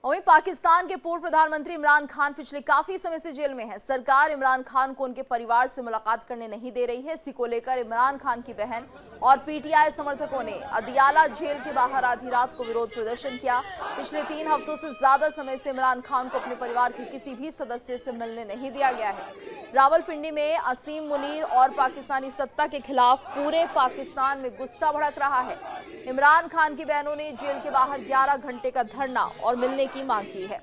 वहीं पाकिस्तान के पूर्व प्रधानमंत्री इमरान खान पिछले काफी समय से जेल में है। सरकार इमरान खान को उनके परिवार से मुलाकात करने नहीं दे रही है। इसी को लेकर इमरान खान की बहन और पीटीआई समर्थकों ने अदियाला जेल के बाहर आधी रात को विरोध प्रदर्शन किया। पिछले 3 हफ्तों से ज्यादा समय से इमरान खान को अपने परिवार के किसी भी सदस्य से मिलने नहीं दिया गया है। रावलपिंडी में असीम मुनीर और पाकिस्तानी सत्ता के खिलाफ पूरे पाकिस्तान में गुस्सा भड़क रहा है। इमरान खान की बहनों ने जेल के बाहर 11 घंटे का धरना और मिलने की मांग की है।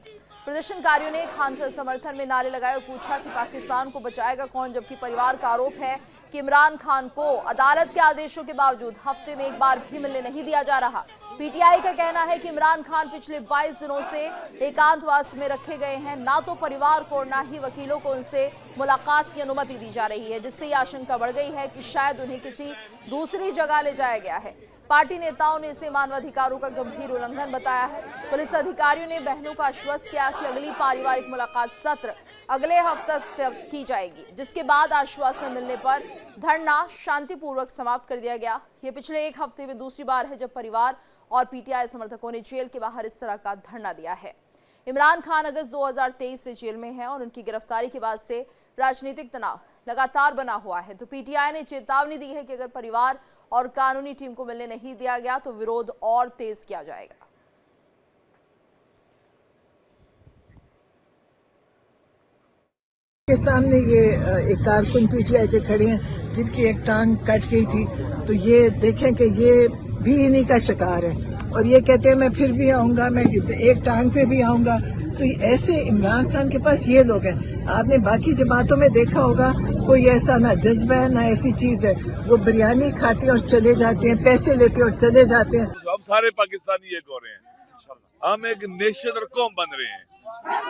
प्रदर्शनकारियों ने खान के समर्थन में नारे लगाए और पूछा कि पाकिस्तान को बचाएगा कौन, जबकि परिवार का आरोप है कि इमरान खान को अदालत के आदेशों के बावजूद हफ्ते में एक बार भी मिलने नहीं दिया जा रहा। पीटीआई का कहना है कि इमरान खान पिछले 22 दिनों से एकांतवास में रखे गए हैं। ना तो परिवार को और ना ही वकीलों को उनसे मुलाकात की अनुमति दी जा रही है, जिससे यह आशंका बढ़ गई है कि शायद उन्हें किसी दूसरी जगह ले जाया गया है। पार्टी नेताओं ने इसे मानवाधिकारों का गंभीर उल्लंघन बताया है। पुलिस अधिकारियों ने बहनों को आश्वस्त किया कि अगली पारिवारिक मुलाकात सत्र अगले हफ्ते तक की जाएगी, जिसके बाद आश्वासन मिलने पर धरना शांतिपूर्वक समाप्त कर दिया गया। ये पिछले 1 हफ्ते में दूसरी बार है जब परिवार और पीटीआई समर्थकों ने जेल के बाहर इस तरह का धरना दिया है। इमरान खान अगस्त 2023 से जेल में हैं और उनकी गिरफ्तारी के बाद से राजनीतिक तनाव लगातार बना हुआ है। तो पीटीआई ने चेतावनी दी है कि अगर परिवार और कानूनी टीम को मिलने नहीं दिया गया तो विरोध और तेज किया जाएगा। के सामने ये एक कारकुन पीटीआई के खड़े हैं जिनकी एक टांग कट गई थी, तो ये देखें कि ये भी इन्हीं का शिकार है और ये कहते हैं मैं फिर भी आऊंगा, मैं एक टांग पे भी आऊंगा। तो ऐसे इमरान खान के पास ये लोग हैं। आपने बाकी जमातों में देखा होगा कोई ऐसा ना जज्बा है ना ऐसी चीज है, वो बिरयानी खाते हैं और चले जाते हैं, पैसे लेते हैं और चले जाते हैं। हम सारे पाकिस्तानी एक हो रहे हैं, हम एक नेशन और कौम बन रहे हैं।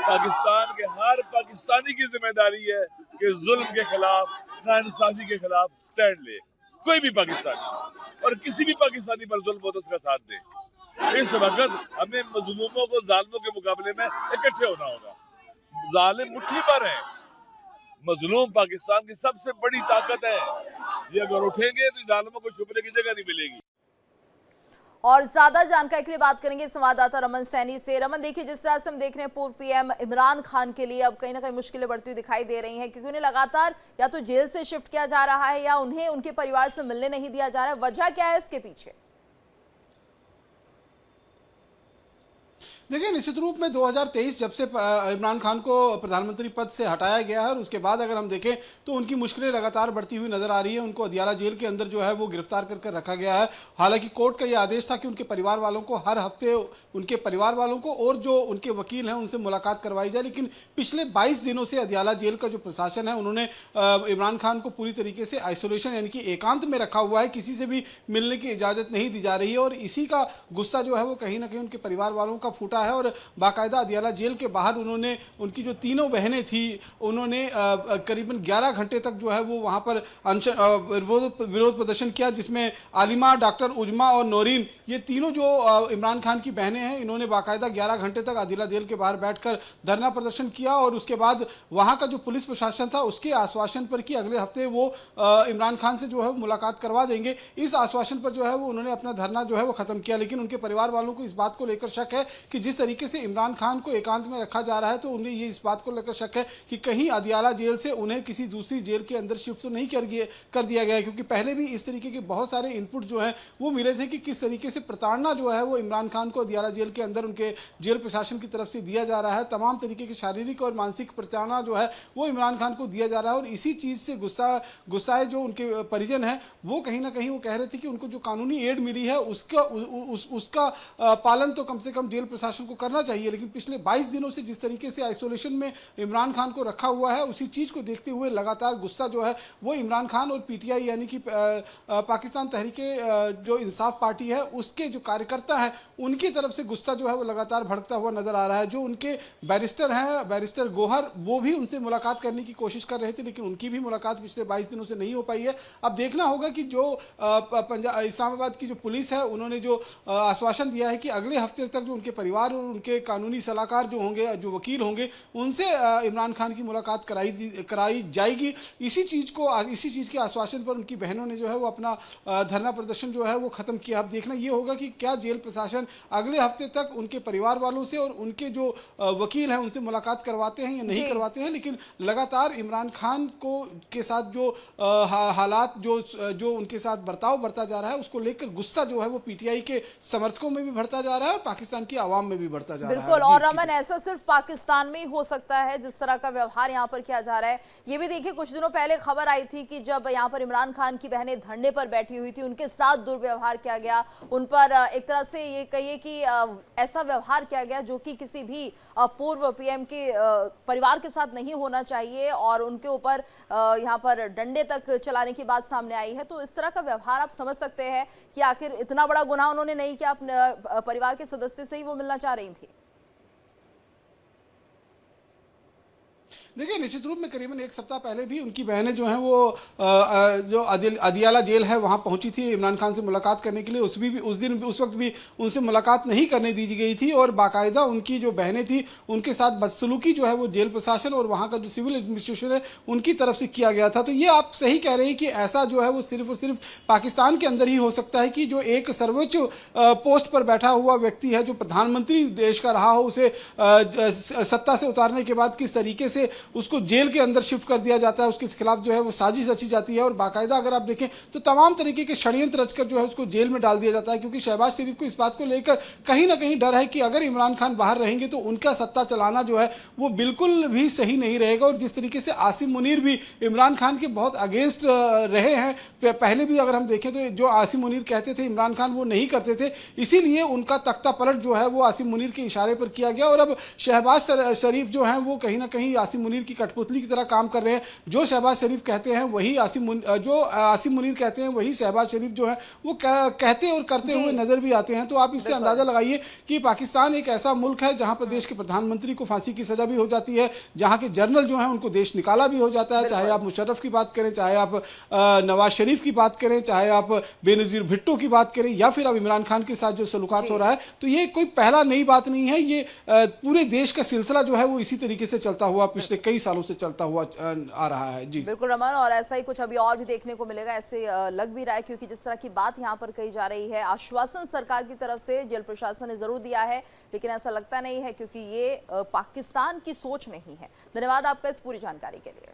पाकिस्तान के हर पाकिस्तानी की जिम्मेदारी है कि जुल्म के खिलाफ, नाइंसाफी के खिलाफ स्टैंड ले। कोई भी पाकिस्तानी और किसी भी पाकिस्तानी पर जुल्म हो तो उसका साथ दे। इस वक्त हमें मजलूमों को जालिमों के मुकाबले में इकट्ठे होना होगा। जालिम मुट्ठी पर है, मजलूम पाकिस्तान की सबसे बड़ी ताकत है। ये अगर उठेंगे तो जालिमों को छुपने की जगह नहीं मिलेगी। और ज्यादा जानकारी के लिए बात करेंगे संवाददाता रमन सैनी से। रमन, देखिए जिस तरह से हम देख रहे हैं पूर्व पीएम इमरान खान के लिए अब कहीं ना कहीं मुश्किलें बढ़ती हुई दिखाई दे रही हैं, क्योंकि उन्हें लगातार या तो जेल से शिफ्ट किया जा रहा है या उन्हें उनके परिवार से मिलने नहीं दिया जा रहा है। वजह क्या है इसके पीछे? देखिए, निश्चित रूप में 2023 जब से इमरान खान को प्रधानमंत्री पद से हटाया गया है और उसके बाद अगर हम देखें तो उनकी मुश्किलें लगातार बढ़ती हुई नजर आ रही है। उनको अदियाला जेल के अंदर जो है वो गिरफ्तार कर रखा गया है। हालांकि कोर्ट का ये आदेश था कि उनके परिवार वालों को हर हफ्ते उनके परिवार वालों को और जो उनके वकील हैं उनसे मुलाकात करवाई जाए, लेकिन पिछले 22 दिनों से अदियाला जेल का जो प्रशासन है उन्होंने इमरान खान को पूरी तरीके से आइसोलेशन यानी कि एकांत में रखा हुआ है। किसी से भी मिलने की इजाजत नहीं दी जा रही है और इसी का गुस्सा जो है वो कहीं ना कहीं उनके परिवार वालों का फूटा है और बाकायदा अदियाला जेल के बाहर उन्होंने उनकी जो तीनों बहनें थी उन्होंने करीबन 11 घंटे तक जो है वो वहां पर विरोध प्रदर्शन किया, जिसमें आलिमा, डॉक्टर उजमा और नौरीन, ये तीनों जो इमरान खान की बहनें हैं, इन्होंने बाकायदा 11 घंटे तक अदियाला जेल के बाहर बैठकर धरना प्रदर्शन किया और उसके बाद वहां का जो पुलिस प्रशासन था उसके आश्वासन पर कि अगले हफ्ते वो इमरान खान से जो है मुलाकात करवा देंगे, इस आश्वासन पर जो है वो उन्होंने अपना धरना जो है वो खत्म किया। लेकिन उनके परिवार वालों को इस बात को लेकर शक है कि जिस तरीके से इमरान खान को एकांत में रखा जा रहा है तो उन्हें ये इस बात को लेकर शक है कि कहीं अदियाला जेल से उन्हें किसी दूसरी जेल के अंदर शिफ्ट तो नहीं कर दिया गया है, क्योंकि पहले भी इस तरीके के बहुत सारे इनपुट जो हैं वो मिले थे कि किस तरीके से प्रताड़ना जो है वो इमरान खान को अदियाला जेल के अंदर उनके जेल प्रशासन की तरफ से दिया जा रहा है। तमाम तरीके की शारीरिक और मानसिक प्रताड़ना जो है वो इमरान खान को दिया जा रहा है और इसी चीज से गुस्साए जो उनके परिजन हैं वो कहीं ना कहीं वो कह रहे थे कि उनको जो कानूनी एड मिली है उसका पालन तो कम से कम जेल प्रशासन को करना चाहिए। लेकिन पिछले 22 दिनों से जिस तरीके से आइसोलेशन में इमरान खान को रखा हुआ है उसी चीज को देखते हुए लगातार गुस्सा जो है वो इमरान खान और पीटीआई यानी कि पाकिस्तान तहरीके जो इंसाफ पार्टी है उसके जो कार्यकर्ता हैं उनकी तरफ से गुस्सा जो है वो लगातार भड़कता हुआ नजर आ रहा है। जो उनके बैरिस्टर हैं, बैरिस्टर गोहर, वो भी उनसे मुलाकात करने की कोशिश कर रहे थे लेकिन उनकी भी मुलाकात पिछले 22 दिनों से नहीं हो पाई है। अब देखना होगा कि जो इस्लामाबाद की जो पुलिस है उन्होंने जो आश्वासन दिया है कि अगले हफ्ते तक जो उनके परिवार परिवार और उनके कानूनी सलाहकार जो होंगे, जो वकील होंगे, उनसे इमरान खान की मुलाकात कराई जाएगी। इसी चीज़ के आश्वासन पर उनकी बहनों ने जो है वो अपना धरना प्रदर्शन जो है वो ख़त्म किया। अब देखना ये होगा कि क्या जेल प्रशासन अगले हफ्ते तक उनके परिवार वालों से और उनके जो वकील हैं उनसे मुलाकात करवाते हैं या नहीं करवाते हैं। लेकिन लगातार इमरान खान के साथ जो हालात जो उनके साथ बर्ताव बढ़ता जा रहा है, उसको लेकर गुस्सा जो है वो पीटीआई के समर्थकों में भी बढ़ता जा रहा है और पाकिस्तान की आवाम में भी बढ़ता जा रहा है। बिल्कुल, और रमन, ऐसा सिर्फ पाकिस्तान में ही हो सकता है जिस तरह का व्यवहार यहाँ पर किया जा रहा है। ये भी देखिए, कुछ दिनों पहले खबर आई थी कि जब यहाँ पर इमरान खान की बहनें धरने पर बैठी हुई थी, उनके साथ दुर्व्यवहार किया गया, उन पर एक तरह से ये कहिए कि ऐसा व्यवहार किया गया जो कि किसी भी पूर्व पीएम के परिवार के साथ नहीं होना चाहिए, और उनके ऊपर यहाँ पर डंडे तक चलाने की बात सामने आई है। तो इस तरह का व्यवहार आप समझ सकते हैं कि आखिर इतना बड़ा गुनाह उन्होंने नहीं किया, अपने परिवार के सदस्य से ही वो मिलना चाह रही थी। देखिए, निश्चित रूप में करीबन एक सप्ताह पहले भी उनकी बहनें जो हैं वो जो अदियाला जेल है वहां पहुंची थी इमरान खान से मुलाकात करने के लिए। उस वक्त भी उनसे मुलाकात नहीं करने दी गई थी और बाकायदा उनकी जो बहनें थी उनके साथ बदसलूकी जो है वो जेल प्रशासन और वहां का जो सिविल एडमिनिस्ट्रेशन है उनकी तरफ से किया गया था। तो ये आप सही कह रहे हैं कि ऐसा जो है वो सिर्फ और सिर्फ पाकिस्तान के अंदर ही हो सकता है कि जो एक सर्वोच्च पोस्ट पर बैठा हुआ व्यक्ति है, जो प्रधानमंत्री देश का रहा हो, उसे सत्ता से उतारने के बाद किस तरीके से उसको जेल के अंदर शिफ्ट कर दिया जाता है, उसके खिलाफ जो है वो साजिश रची जाती है। और बाकायदा अगर आप देखें तो तमाम तरीके के षड्यंत्र रचकर जो है उसको जेल में डाल दिया जाता है, क्योंकि शहबाज शरीफ को इस बात को लेकर कहीं ना कहीं डर है कि अगर इमरान खान बाहर रहेंगे तो उनका सत्ता चलाना जो है वो बिल्कुल भी सही नहीं रहेगा। और जिस तरीके से आसिम मुनीर भी इमरान खान के बहुत अगेंस्ट रहे हैं, पहले भी अगर हम देखें तो जो आसिम मुनीर कहते थे इमरान खान वो नहीं करते थे, इसीलिए उनका तख्ता पलट जो है वो आसिम मुनीर के इशारे पर किया गया। और अब शहबाज शरीफ जो है वो कहीं ना कहीं आसिम मुनीर की कठपुतली की तरह काम कर रहे हैं। जो शहबाज शरीफ कहते हैं वही आसिम मुनीर कहते हैं वही शहबाज शरीफ जो है वो कहते और करते हुए नजर भी आते हैं। तो आप इससे अंदाजा लगाइए कि पाकिस्तान एक ऐसा मुल्क है जहां पर देश के प्रधानमंत्री को फांसी की सजा भी हो जाती है, जहां के जनरल जो है उनको देश निकाला भी हो जाता है, चाहे आप मुशर्रफ की बात करें, चाहे आप नवाज शरीफ की बात करें, चाहे आप बेनजीर भुट्टो की बात करें, या फिर अब इमरान खान के साथ जो सलूकात हो रहा है। तो ये कोई पहला नई बात नहीं है, ये पूरे देश का सिलसिला जो है वो इसी तरीके से चलता हुआ पिछले कई सालों से चलता हुआ आ रहा है। जी बिल्कुल रमन, और ऐसा ही कुछ अभी और भी देखने को मिलेगा, ऐसे लग भी रहा है, क्योंकि जिस तरह की बात यहाँ पर कही जा रही है, आश्वासन सरकार की तरफ से जेल प्रशासन ने जरूर दिया है, लेकिन ऐसा लगता नहीं है, क्योंकि ये पाकिस्तान की सोच नहीं है। धन्यवाद आपका इस पूरी जानकारी के लिए।